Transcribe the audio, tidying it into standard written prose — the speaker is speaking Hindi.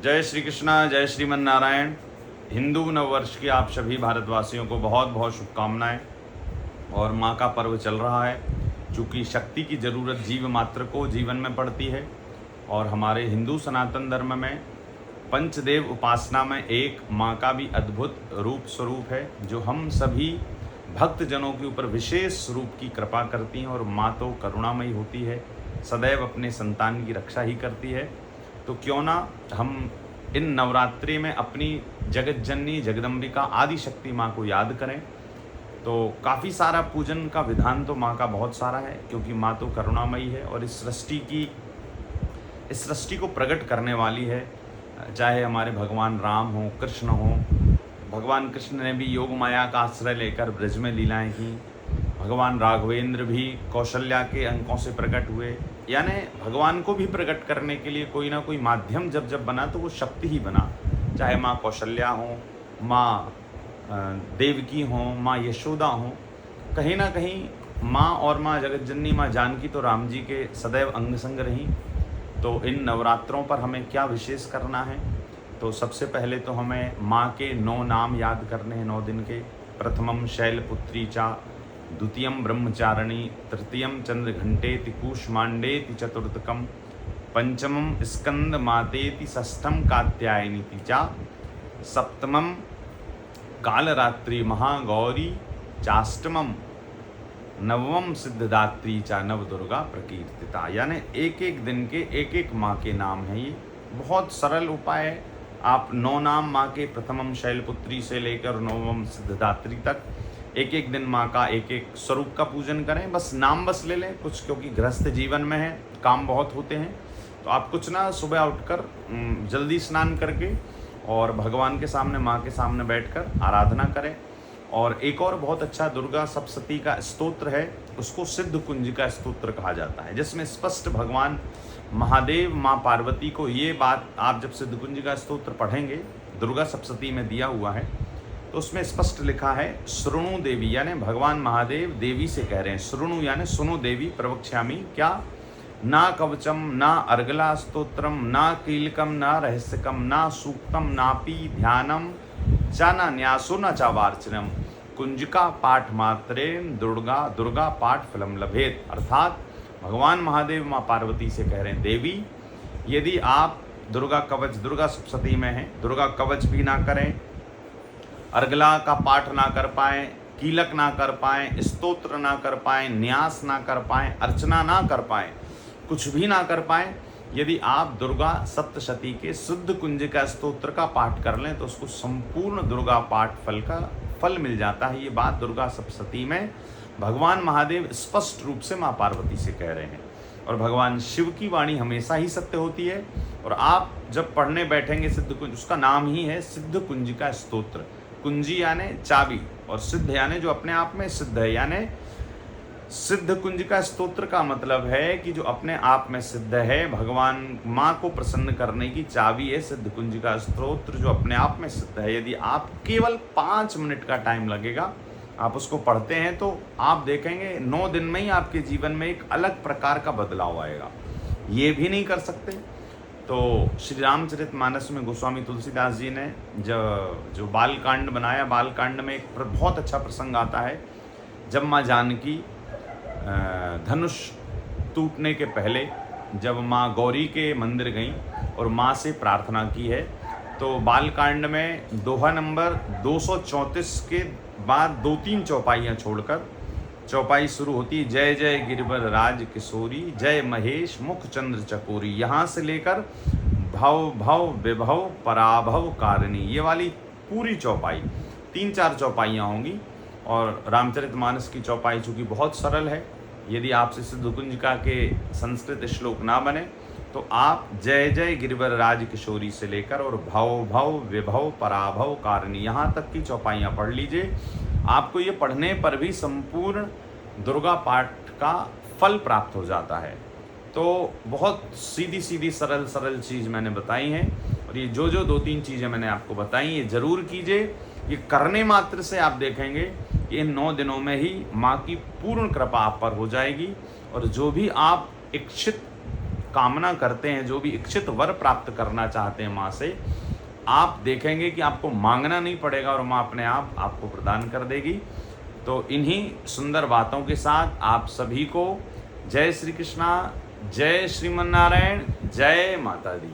जय श्री कृष्णा, जय श्रीमन नारायण। हिंदू नववर्ष की आप सभी भारतवासियों को बहुत बहुत शुभकामनाएं। और माँ का पर्व चल रहा है। चूँकि शक्ति की ज़रूरत जीव मात्र को जीवन में पड़ती है और हमारे हिंदू सनातन धर्म में पंचदेव उपासना में एक माँ का भी अद्भुत रूप स्वरूप है, जो हम सभी भक्त जनों के ऊपर विशेष रूप की कृपा करती हैं। और माँ तो करुणामयी होती है, सदैव अपने संतान की रक्षा ही करती है। तो क्यों ना हम इन नवरात्रि में अपनी जगत जननी जगदम्बिका आदि शक्ति माँ को याद करें। तो काफ़ी सारा पूजन का विधान तो माँ का बहुत सारा है, क्योंकि माँ तो करुणामयी है और इस सृष्टि को प्रकट करने वाली है। चाहे हमारे भगवान राम हो, कृष्ण हो। भगवान कृष्ण ने भी योग माया का आश्रय लेकर ब्रज में लीलाएं की। भगवान राघवेंद्र भी कौशल्या के अंकों से प्रकट हुए। यानी भगवान को भी प्रकट करने के लिए कोई ना कोई माध्यम जब बना तो वो शक्ति ही बना। चाहे माँ कौशल्या हो, माँ देवकी हो, माँ यशोदा हो, कहीं ना कहीं माँ और माँ जगत जननी माँ जानकी तो राम जी के सदैव अंग संग रही। तो इन नवरात्रों पर हमें क्या विशेष करना है? तो सबसे पहले तो हमें माँ के 9 नाम याद करने हैं 9 दिन के। प्रथमम शैलपुत्री चा, द्वितीयम ब्रह्मचारिणी, तृतीयम चंद्रघंटेति, कूष्मांडेति चतुर्थकम, पंचमम स्कंद मातेति, षष्ठम कात्यायनीति चा, सप्तमम कालरात्रि महागौरी चाष्टमम, नवम सिद्धदात्री चा, नव दुर्गा प्रकीर्तिता। यानी एक एक दिन के एक एक माँ के नाम हैं। ये बहुत सरल उपाय है। आप 9 नाम माँ के प्रथमम शैलपुत्री से लेकर नवम सिद्धदात्री तक एक एक दिन माँ का एक एक स्वरूप का पूजन करें। बस नाम बस ले लें कुछ, क्योंकि गृहस्थ जीवन में है, काम बहुत होते हैं। तो आप कुछ ना सुबह उठकर जल्दी स्नान करके और भगवान के सामने, माँ के सामने बैठकर आराधना करें। और एक और बहुत अच्छा दुर्गा सप्तशती का स्तोत्र है, उसको सिद्ध कुंजिका स्तोत्र कहा जाता है, जिसमें स्पष्ट भगवान महादेव माँ पार्वती को ये बात, आप जब सिद्ध कुंजिका स्तोत्र पढ़ेंगे, दुर्गा सप्तशती में दिया हुआ है, तो उसमें स्पष्ट लिखा है श्रृणु देवी, यानी भगवान महादेव देवी से कह रहे हैं। श्रृणु यानी सुनो देवी, प्रवक्ष्यामि, क्या? ना कवचम, ना अर्गला स्तोत्रम, ना कीलकम, ना रहस्यकम, ना सूक्तम, नापि ध्यानम, चाना न्यासो न चावार्चनम, कुंजिका पाठ मात्रेन दुर्गा पाठ फलम लभेत। अर्थात भगवान महादेव माँ पार्वती से कह रहे हैं, देवी यदि आप दुर्गा कवच, दुर्गा सप्तशती में है, दुर्गा कवच भी ना करें, अर्गला का पाठ ना कर पाएँ, कीलक ना कर पाएँ, स्तोत्र ना कर पाएँ, न्यास ना कर पाएँ, अर्चना ना कर पाएँ, कुछ भी ना कर पाएँ, यदि आप दुर्गा सप्तशती के शुद्ध कुंजिका स्तोत्र का पाठ कर लें तो उसको संपूर्ण दुर्गा पाठ फल का फल मिल जाता है। ये बात दुर्गा सप्तशती में भगवान महादेव स्पष्ट रूप से माँ पार्वती से कह रहे हैं। और भगवान शिव की वाणी हमेशा ही सत्य होती है। और आप जब पढ़ने बैठेंगे सिद्ध कुंज, उसका नाम ही है सिद्ध कुंजिका स्तोत्र। कुंजी यानी चाबी और सिद्ध यानी जो अपने आप में सिद्ध है। यानी सिद्ध कुंजिका स्तोत्र का मतलब है कि जो अपने आप में सिद्ध है, भगवान माँ को प्रसन्न करने की चाबी है सिद्ध कुंजिका स्तोत्र, जो अपने आप में सिद्ध है। यदि आप केवल 5 मिनट का टाइम लगेगा, आप उसको पढ़ते हैं, तो आप देखेंगे 9 दिन में ही आपके जीवन में एक अलग प्रकार का बदलाव आएगा। ये भी नहीं कर सकते तो श्री रामचरितमानस में गोस्वामी तुलसीदास जी ने जो बालकांड बनाया, बालकांड में एक बहुत अच्छा प्रसंग आता है। जब माँ जानकी धनुष टूटने के पहले जब माँ गौरी के मंदिर गई और माँ से प्रार्थना की है, तो बालकांड में दोहा नंबर 234 के बाद 2-3 चौपाइयाँ छोड़कर चौपाई शुरू होती, जय जय गिरिवर राज किशोरी, जय महेश मुख चंद्र चकोरी। यहाँ से लेकर भव भव विभव पराभव कारिणी, ये वाली पूरी चौपाई 3-4 चौपाइयाँ होंगी। और रामचरितमानस की चौपाई चूँकि बहुत सरल है, यदि आपसे सिद्ध कुंजिका के संस्कृत श्लोक ना बने तो आप जय जय गिरिवर राज किशोरी से लेकर और भव भव विभव पराभव कारिणी यहाँ तक की चौपाइयाँ पढ़ लीजिए। आपको ये पढ़ने पर भी संपूर्ण दुर्गा पाठ का फल प्राप्त हो जाता है। तो बहुत सीधी सीधी सरल सरल चीज़ मैंने बताई हैं। और ये जो 2-3 चीज़ें मैंने आपको बताई, ये ज़रूर कीजिए। ये करने मात्र से आप देखेंगे कि इन 9 दिनों में ही माँ की पूर्ण कृपा आप पर हो जाएगी। और जो भी आप इच्छित कामना करते हैं, जो भी इच्छित वर प्राप्त करना चाहते हैं माँ से, आप देखेंगे कि आपको मांगना नहीं पड़ेगा और माँ अपने आप आपको प्रदान कर देगी। तो इन्हीं सुंदर बातों के साथ आप सभी को जय श्री कृष्णा, जय श्रीमन नारायण, जय माता दी।